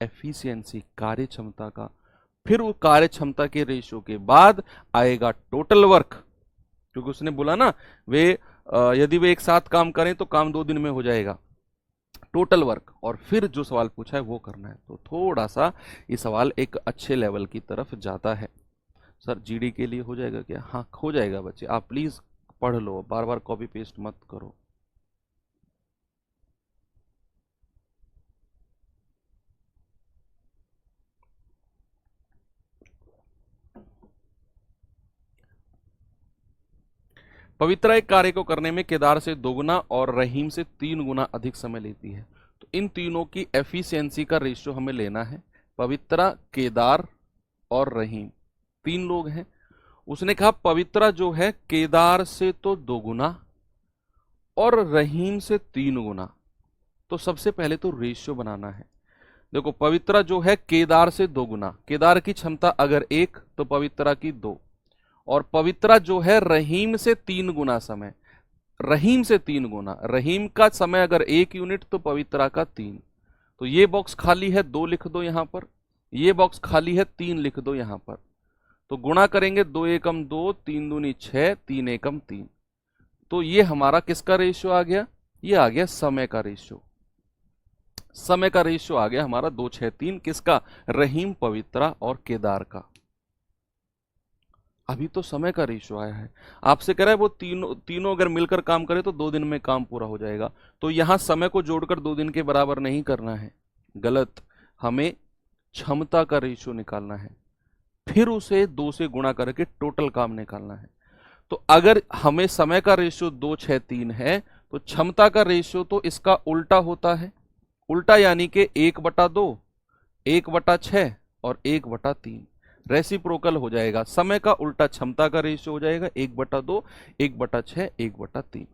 एफिशिएंसी, कार्य क्षमता का। फिर वो कार्य क्षमता के रेशियो के बाद आएगा टोटल वर्क, क्योंकि उसने बोला ना यदि वे एक साथ काम करें तो काम 2 दिन में हो जाएगा। टोटल वर्क, और फिर जो सवाल पूछा है वो करना है। तो थोड़ा सा ये सवाल एक अच्छे लेवल की तरफ जाता है। सर जीडी के लिए हो जाएगा क्या? हाँ हो जाएगा बच्चे, आप प्लीज पढ़ लो, बार बार कॉपी पेस्ट मत करो। पवित्रा एक कार्य को करने में केदार से 2 गुना और रहीम से 3 गुना अधिक समय लेती है। तो इन तीनों की एफिशिएंसी का रेशियो हमें लेना है। पवित्रा, केदार और रहीम 3 लोग हैं। उसने कहा पवित्रा जो है केदार से तो 2 गुना और रहीम से 3 गुना। तो सबसे पहले तो रेशियो बनाना है। देखो पवित्रा जो है केदार से 2 गुना, केदार की क्षमता अगर 1 तो पवित्रा की 2, और पवित्रा जो है रहीम से 3 गुना समय, रहीम से 3 गुना, रहीम का समय अगर 1 यूनिट तो पवित्रा का 3। तो ये बॉक्स खाली है 2 लिख दो यहां पर, ये बॉक्स खाली है 3 लिख दो यहां पर। तो गुणा करेंगे 2 एकम 2, 3 दूनी 6, 3 एकम 3। तो ये हमारा किसका रेशियो आ गया? ये आ गया समय का रेशियो। समय का रेशियो आ गया हमारा 2 6 3, किसका? रहीम, पवित्रा और केदार का। अभी तो समय का रेशियो आया है। आपसे कह रहा है वो तीनों अगर मिलकर काम करे तो 2 दिन में काम पूरा हो जाएगा। तो यहां समय को जोड़कर 2 दिन के बराबर नहीं करना है, गलत। हमें क्षमता का रेशियो निकालना है, फिर उसे 2 से गुणा करके टोटल काम निकालना है। तो अगर हमें समय का रेशियो 2 6 3 है तो क्षमता का रेशियो तो इसका उल्टा होता है। उल्टा यानी कि 1/2, 1/6 और 1/3। रेसिप्रोकल हो जाएगा, समय का उल्टा क्षमता का रेशियो हो जाएगा 1/2, 1/6, 1/3।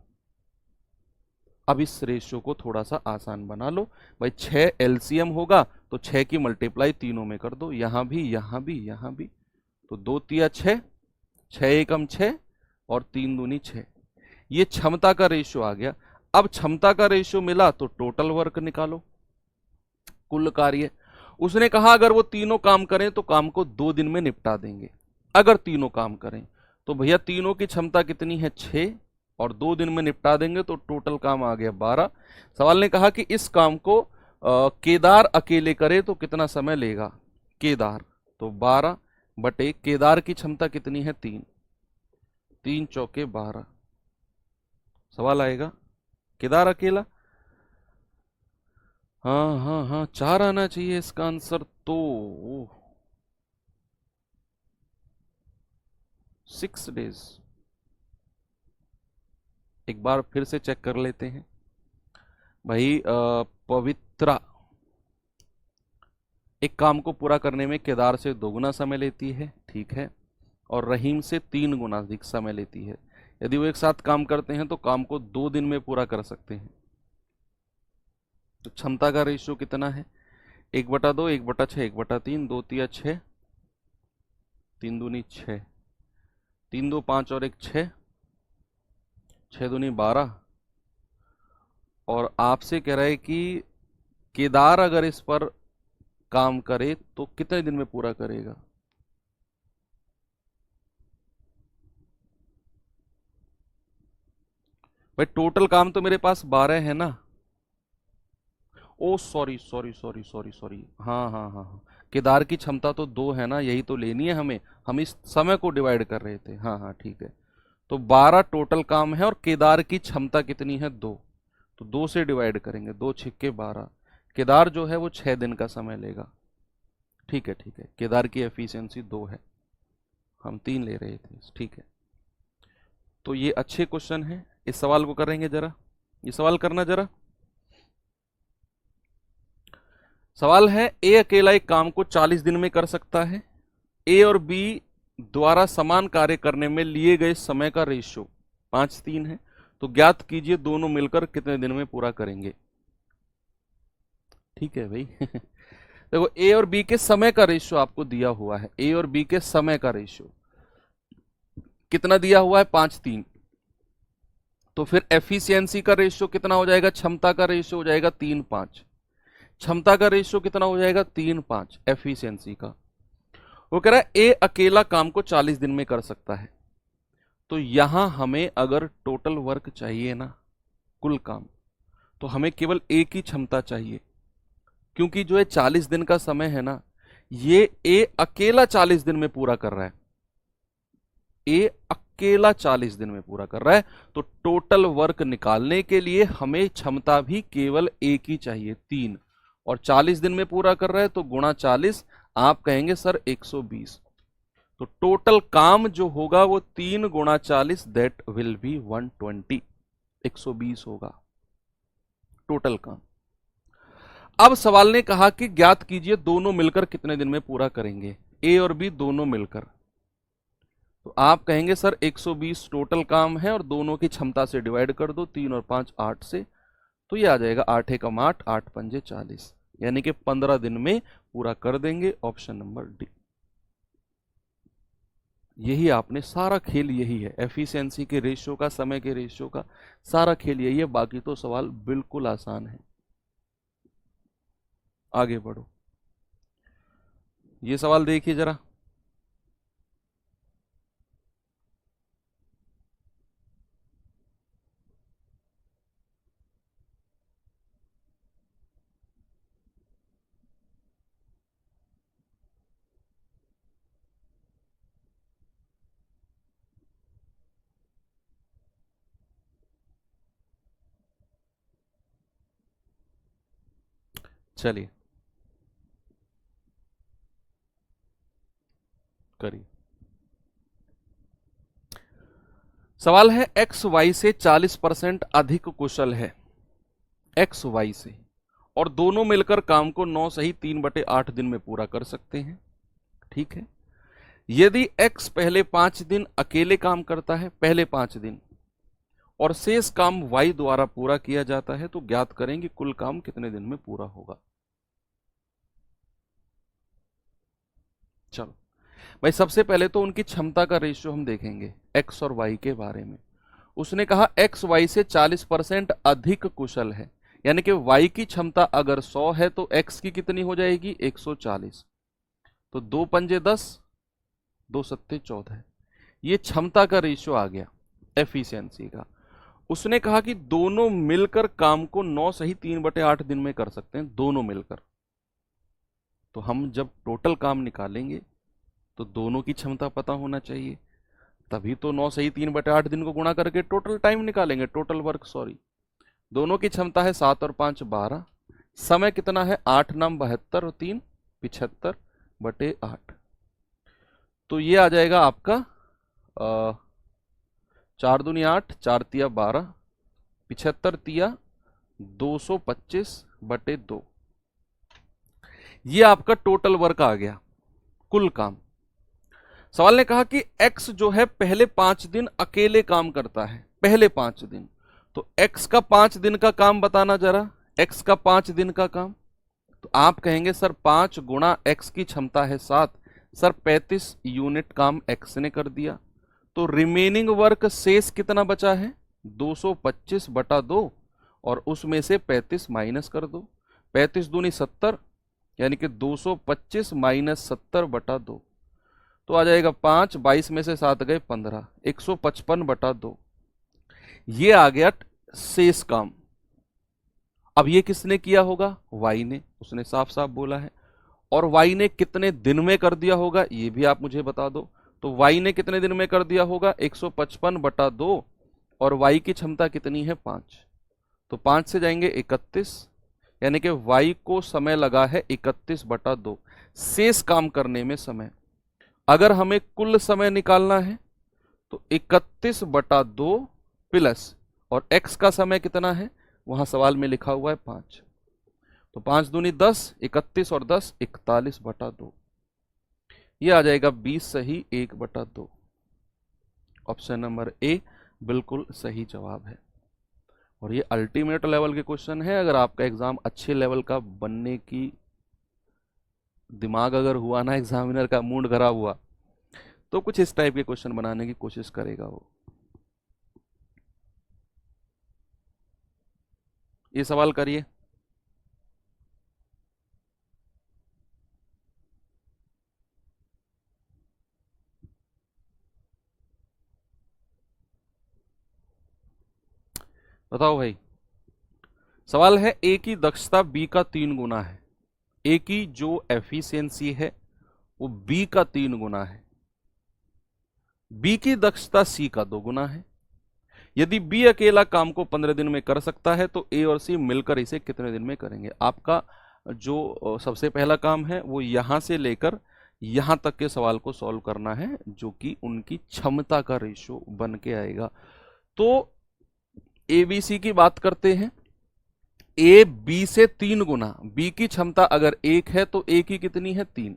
अब इस रेशियो को थोड़ा सा आसान बना लो भाई, 6 एलसीएम होगा तो 6 की मल्टीप्लाई तीनों में कर दो, यहां भी यहां भी यहां भी, तो 2 तिया 6, 6 एकम 6 और 3 दूनी 6। ये क्षमता का रेशियो आ गया। अब क्षमता का रेशियो मिला तो टोटल वर्क निकालो, कुल कार्य। उसने कहा अगर वो तीनों काम करें तो काम को 2 दिन में निपटा देंगे। अगर तीनों काम करें तो भैया तीनों की क्षमता कितनी है 6, और 2 दिन में निपटा देंगे तो टोटल काम आ गया 12। सवाल ने कहा कि इस काम को केदार अकेले करे तो कितना समय लेगा, केदार, तो 12 बटे केदार की क्षमता कितनी है 3, 3 चौके 12। सवाल आएगा केदार अकेला, हाँ हाँ हाँ 4 आना चाहिए इसका आंसर, तो 6 डेज। एक बार फिर से चेक कर लेते हैं भाई। पवित्रा एक काम को पूरा करने में केदार से 2 गुना समय लेती है, ठीक है, और रहीम से 3 गुना अधिक समय लेती है। यदि वो एक साथ काम करते हैं तो काम को 2 दिन में पूरा कर सकते हैं। तो क्षमता का रेशियो कितना है, 1/2, 1/6, 1/3, 2 तिया 6, 3 दूनी 6, 3 2 5 और 1 6, 6 दूनी 12। और आपसे कह रहा है कि केदार अगर इस पर काम करे तो कितने दिन में पूरा करेगा। भाई टोटल काम तो मेरे पास 12 है ना, oh sorry sorry sorry sorry sorry, हाँ हाँ हाँ हाँ, केदार की क्षमता तो 2 है ना, यही तो लेनी है हमें, हम इस समय को डिवाइड कर रहे थे, हाँ हाँ ठीक है। तो 12 टोटल काम है और केदार की क्षमता कितनी है 2, तो 2 से डिवाइड करेंगे, 2 छिक्के 12। केदार जो है वो 6 दिन का समय लेगा, ठीक है ठीक है, केदार की एफिशिएंसी 2 है, हम 3 ले रहे थे, ठीक है। तो ये अच्छे क्वेश्चन है, इस सवाल को करेंगे जरा, ये सवाल करना जरा। सवाल है ए अकेला एक काम को 40 दिन में कर सकता है, ए और बी द्वारा समान कार्य करने में लिए गए समय का रेशियो 5:3 है, तो ज्ञात कीजिए दोनों मिलकर कितने दिन में पूरा करेंगे। ठीक है भाई देखो ए और बी के समय का रेशियो आपको दिया हुआ है, ए और बी के समय का रेशियो कितना दिया हुआ है 5:3, तो फिर एफिशिएंसी का रेशियो कितना हो जाएगा, क्षमता का रेशियो हो जाएगा 3:5, क्षमता का रेशियो कितना हो जाएगा 3:5 एफिशिएंसी का। वो कह रहा है ए अकेला काम को 40 दिन में कर सकता है, तो यहां हमें अगर टोटल वर्क चाहिए ना, कुल काम, तो हमें केवल ए की क्षमता चाहिए, क्योंकि जो है 40 दिन का समय है ना, ये ए अकेला 40 दिन में पूरा कर रहा है, ए अकेला 40 दिन में पूरा कर रहा है, तो टोटल वर्क निकालने के लिए हमें क्षमता भी केवल ए की चाहिए 3, और 40 दिन में पूरा कर रहा है तो गुणा 40, आप कहेंगे सर 120, तो टोटल काम जो होगा वो 3 गुणा 40 दैट विल बी 120, 120 होगा टोटल काम। अब सवाल ने कहा कि ज्ञात कीजिए दोनों मिलकर कितने दिन में पूरा करेंगे, ए और बी दोनों मिलकर, तो आप कहेंगे सर 120 टोटल काम है और दोनों की क्षमता से डिवाइड कर दो, 3 और 5 8 से, तो ये आ जाएगा 8 एकम 8, 8 पंजे 40, यानी कि 15 दिन में पूरा कर देंगे, ऑप्शन नंबर डी। यही आपने सारा खेल यही है, एफिशिएंसी के रेशियो का, समय के रेशियो का सारा खेल यही है, बाकी तो सवाल बिल्कुल आसान है। आगे बढ़ो, ये सवाल देखिए जरा। चलिए करिए। सवाल है एक्स वाई से 40% अधिक कुशल है, एक्स वाई से, और दोनों मिलकर काम को 9 सही 3/8 दिन में पूरा कर सकते हैं, ठीक है। यदि x पहले 5 दिन अकेले काम करता है, पहले 5 दिन, और शेष काम y द्वारा पूरा किया जाता है, तो ज्ञात करें कि कुल काम कितने दिन में पूरा होगा। चलो भाई, सबसे पहले तो उनकी क्षमता का रेशियो हम देखेंगे x और y के बारे में। उसने कहा x y से 40% अधिक कुशल है, यानी कि y की क्षमता अगर 100 है तो x की कितनी हो जाएगी, 140। तो 2 पंजे 10, 2 सत्ते 14। ये क्षमता का रेशियो आ गया एफिशिएंसी का। उसने कहा कि दोनों मिलकर काम को 9 सही 3/8 दिन में कर सकते हैं, दोनों मिलकर। तो हम जब टोटल काम निकालेंगे तो दोनों की क्षमता पता होना चाहिए, तभी तो 9 सही 3/8 दिन को गुणा करके टोटल टाइम निकालेंगे, टोटल वर्क, सॉरी। दोनों की क्षमता है 7 और 5 12। समय कितना है, 8 नाम 72 और 3 75/8। तो ये आ जाएगा आपका 4 दूनी 8, 4 तिया 12, 75 तिया 225/2। ये आपका टोटल वर्क आ गया, कुल काम। सवाल ने कहा कि x जो है पहले 5 दिन अकेले काम करता है, पहले 5 दिन। तो x का 5 दिन का काम बताना जरा, x का 5 दिन का काम। तो आप कहेंगे सर 5 गुणा x की क्षमता है 7, सर 35 यूनिट काम x ने कर दिया। तो रिमेनिंग वर्क शेष कितना बचा है, 225/2, और उसमें से 35 माइनस कर दो। 35 दूनी 70, यानी कि 225 माइनस 70/2। तो आ जाएगा 5, 22 में से 7 गए 15, 155/2। ये आ गया शेष काम। अब ये किसने किया होगा, y ने, उसने साफ साफ बोला है। और y ने कितने दिन में कर दिया होगा, ये भी आप मुझे बता दो। तो y ने कितने दिन में कर दिया होगा, 155/2, और y की क्षमता कितनी है, 5। तो 5 से जाएंगे 31, यानी कि y को समय लगा है 31/2 शेष काम करने में समय। अगर हमें कुल समय निकालना है तो 31/2 प्लस, और x का समय कितना है, वहां सवाल में लिखा हुआ है 5। तो 5 दूनी 10, 31 और 10 41/2। ये आ जाएगा 20 सही 1/2। ऑप्शन नंबर ए बिल्कुल सही जवाब है। और ये अल्टीमेट लेवल के क्वेश्चन है। अगर आपका एग्जाम अच्छे लेवल का बनने की दिमाग अगर हुआ ना, एग्जामिनर का मूड खराब हुआ, तो कुछ इस टाइप के क्वेश्चन बनाने की कोशिश करेगा वो। ये सवाल करिए। बताओ भाई। सवाल है ए की दक्षता बी का 3 गुना है। ए की जो एफिशिएंसी है वो बी का 3 गुना है। बी की दक्षता सी का 2 गुना है। यदि बी अकेला काम को 15 दिन में कर सकता है तो ए और सी मिलकर इसे कितने दिन में करेंगे। आपका जो सबसे पहला काम है वो यहां से लेकर यहां तक के सवाल को सॉल्व करना है, जो कि उनकी क्षमता का रेशियो बन के आएगा। तो ए बी सी की बात करते हैं। ए बी से 3 गुना, बी की क्षमता अगर 1 है तो ए की कितनी है, 3।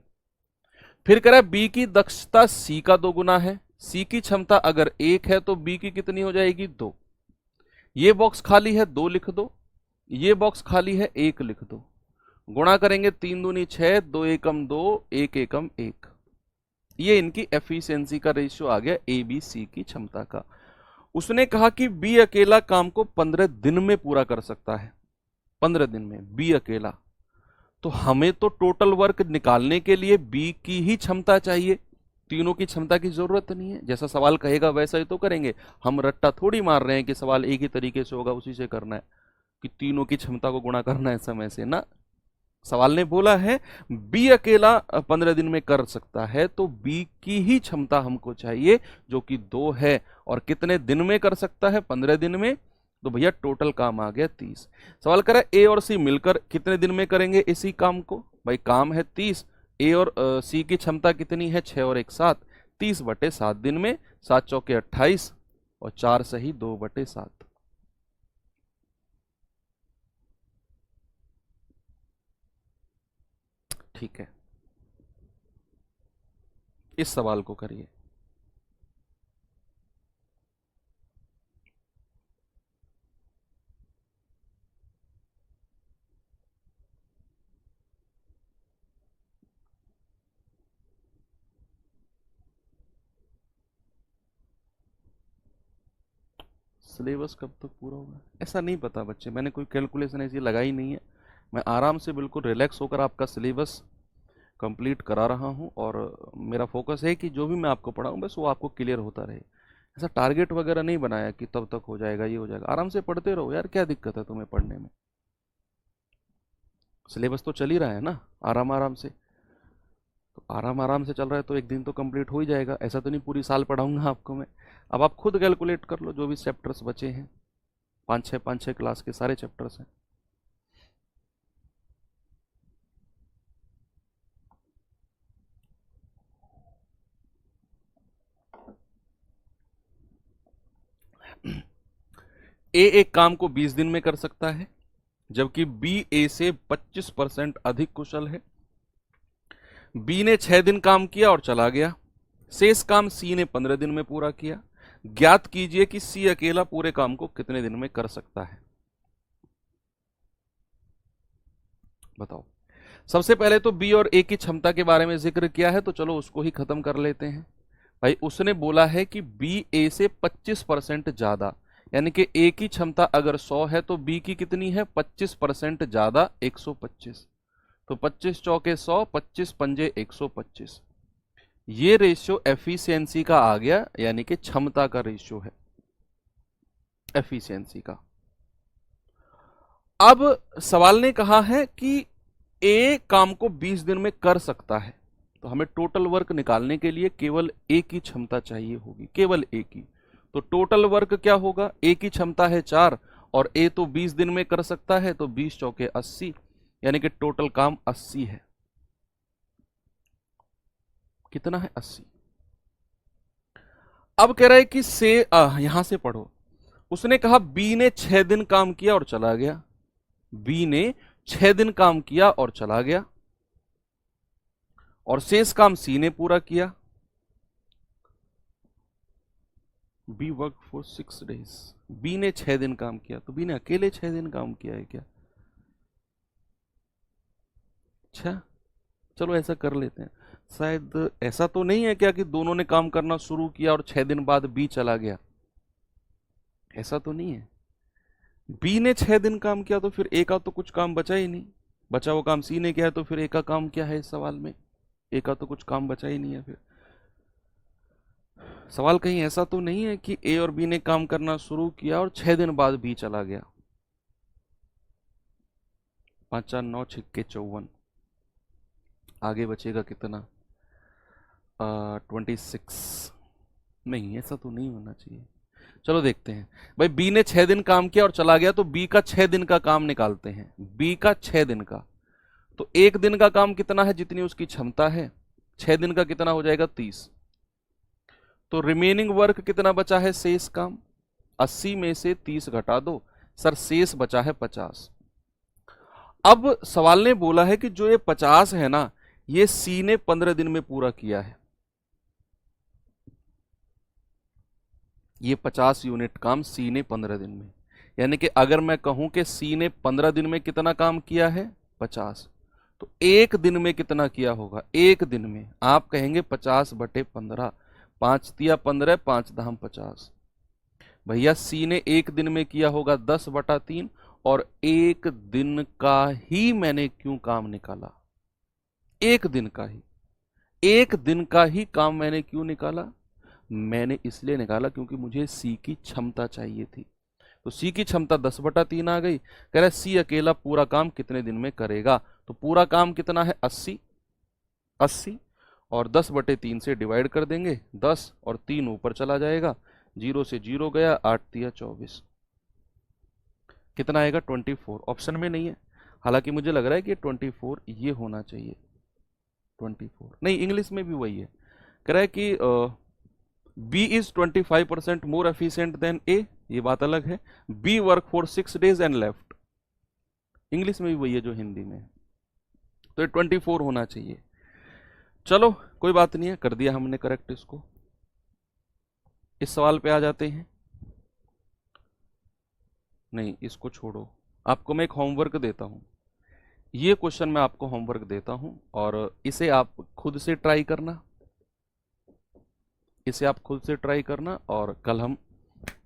फिर कह रहा है बी की दक्षता सी का 2 गुना है। सी की क्षमता अगर 1 है तो बी की कितनी हो जाएगी, 2। ये बॉक्स खाली है, 2 लिख दो। ये बॉक्स खाली है, 1 लिख दो। गुणा करेंगे 3 दूनी 6, 2 एकम 2, 1 एकम 1। ये इनकी एफिशिएंसी का रेशियो आ गया ए बी सी की क्षमता का। उसने कहा कि बी अकेला काम को 15 दिन में पूरा कर सकता है। 15 दिन में बी अकेला। तो हमें तो टोटल वर्क निकालने के लिए बी की ही क्षमता चाहिए, तीनों की क्षमता की जरूरत नहीं है। जैसा सवाल कहेगा वैसा ही तो करेंगे। हम रट्टा थोड़ी मार रहे हैं कि सवाल एक ही तरीके से होगा उसी से करना है, कि तीनों की क्षमता को गुणा करना है समय से ना। सवाल ने बोला है बी अकेला 15 दिन में कर सकता है, तो बी की ही क्षमता हमको चाहिए जो कि 2 है। और कितने दिन में कर सकता है, 15 दिन में। तो भैया टोटल काम आ गया 30। सवाल करा ए और सी मिलकर कितने दिन में करेंगे इसी काम को। भाई काम है 30, ए और सी की क्षमता कितनी है, 6 और 1 7, 30/7 दिन में। 7 चौके 28 और 4 सही 2/7। ठीक है। इस सवाल को करिए। सिलेबस कब तक पूरा होगा ऐसा नहीं पता बच्चे, मैंने कोई कैलकुलेशन ऐसी लगाई नहीं है। मैं आराम से बिल्कुल रिलैक्स होकर आपका सिलेबस कंप्लीट करा रहा हूँ, और मेरा फोकस है कि जो भी मैं आपको पढ़ाऊँ बस वो आपको क्लियर होता रहे। ऐसा टारगेट वगैरह नहीं बनाया कि तब तक हो जाएगा, ये हो जाएगा। आराम से पढ़ते रहो यार, क्या दिक्कत है तुम्हें पढ़ने में? सिलेबस तो चल ही रहा है ना, आराम आराम से। तो आराम आराम से चल रहा है तो एक दिन तो कंप्लीट हो ही जाएगा। ऐसा तो नहीं पूरी साल पढ़ाऊंगा आपको मैं। अब आप खुद कैलकुलेट कर लो, जो भी चैप्टर्स बचे हैं, पाँच छः क्लास के सारे चैप्टर्स हैं। ए एक काम को 20 दिन में कर सकता है, जबकि बी ए से 25% अधिक कुशल है। बी ने 6 दिन काम किया और चला गया। शेष काम सी ने 15 दिन में पूरा किया। ज्ञात कीजिए कि सी अकेला पूरे काम को कितने दिन में कर सकता है। बताओ। सबसे पहले तो बी और ए की क्षमता के बारे में जिक्र किया है, तो चलो उसको ही खत्म कर लेते हैं। भाई उसने बोला है कि बी ए से 25% ज्यादा, यानी कि ए की क्षमता अगर 100 है तो बी की कितनी है? 25% ज्यादा, 125। तो 25 चौके 100, 25 पंजे 125। ये रेशियो एफिशिएंसी का आ गया, यानी कि क्षमता का रेशियो है एफिशिएंसी का। अब सवाल ने कहा है कि ए काम को 20 दिन में कर सकता है, तो हमें टोटल वर्क निकालने के लिए केवल ए की क्षमता चाहिए होगी, केवल ए की। तो टोटल वर्क क्या होगा? ए की क्षमता है 4 और ए तो 20 दिन में कर सकता है, तो 20 चौके 80, यानी कि टोटल काम 80 है। कितना है? 80। अब कह रहा है कि यहां से पढ़ो। उसने कहा बी ने 6 दिन काम किया और चला गया। बी ने 6 दिन काम किया और चला गया, और शेष काम सी ने पूरा किया। B work for 6 days. B ने 6 दिन काम किया, तो बी ने अकेले 6 दिन काम किया है क्या? अच्छा, चलो ऐसा कर लेते हैं। शायद ऐसा तो नहीं है क्या कि दोनों ने काम करना शुरू किया और 6 दिन बाद बी चला गया? ऐसा तो नहीं है। बी ने 6 दिन काम किया तो फिर ए का तो कुछ काम बचा ही नहीं। बचा वो काम सी ने किया है, तो फिर ए का काम क्या है इस सवाल में? ए का तो कुछ काम बचा ही नहीं है। फिर सवाल कहीं ऐसा तो नहीं है कि ए और बी ने काम करना शुरू किया और 6 दिन बाद बी चला गया। 5 4 9 6 54, आगे बचेगा कितना? 26। नहीं, ऐसा तो नहीं होना चाहिए। चलो देखते हैं। भाई बी ने 6 दिन काम किया और चला गया, तो बी का 6 दिन का काम निकालते हैं। बी का 6 दिन का, तो एक दिन का काम कितना है? जितनी उसकी क्षमता है। 6 दिन का कितना हो जाएगा? 30। तो रिमेनिंग वर्क कितना बचा है? शेष काम 80 में से 30 घटा दो सर, शेष बचा है 50। अब सवाल ने बोला है कि जो ये 50 है ना, ये सी ने 15 दिन में पूरा किया है। ये 50 यूनिट काम सी ने 15 दिन में, यानी कि अगर मैं कहूं कि सी ने 15 दिन में कितना काम किया है? 50। तो एक दिन में कितना किया होगा? एक दिन में आप कहेंगे 50/15, 5 तिया 15, 5 दहम 50। भैया सी ने एक दिन में किया होगा 10/3, और एक दिन का ही मैंने क्यों काम निकाला? एक दिन का ही, एक दिन का ही काम मैंने क्यों निकाला? मैंने इसलिए निकाला क्योंकि मुझे सी की क्षमता चाहिए थी। तो सी की क्षमता 10/3 आ गई। कह रहा सी अकेला पूरा काम कितने दिन में करेगा? तो पूरा काम कितना है? 80। 80 और 10/3 से डिवाइड कर देंगे, 10 और 3 ऊपर चला जाएगा, 0 से 0 गया, 8 तिया 24। कितना आएगा? 24। ऑप्शन में नहीं है, हालांकि मुझे लग रहा है कि 24 ये होना चाहिए। 24 नहीं, इंग्लिश में भी वही है। कह रहा है कि B is 25% more efficient than A, ये बात अलग है। B work for 6 days and left, English में भी वही है जो हिंदी में है। तो ये 24 होना चाहिए। चलो कोई बात नहीं है, कर दिया हमने करेक्ट इसको। इस सवाल पे आ जाते हैं। नहीं, इसको छोड़ो, आपको मैं एक होमवर्क देता हूँ। ये क्वेश्चन मैं आपको होमवर्क देता हूँ और इसे आप खुद से ट्राई करना, इसे आप खुद से ट्राई करना, और कल हम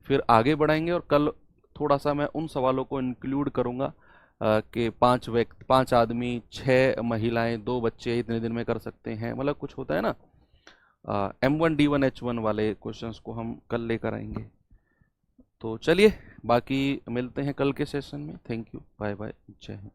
फिर आगे बढ़ाएंगे। और कल थोड़ा सा मैं उन सवालों को इंक्लूड करूँगा कि 5 आदमी, 6 महिलाएं, 2 बच्चे इतने दिन में कर सकते हैं, मतलब कुछ होता है ना। M1D1H1 वाले क्वेश्चंस को हम कल लेकर आएंगे। तो चलिए, बाकी मिलते हैं कल के सेशन में। थैंक यू, बाय बाय, जय हिंद।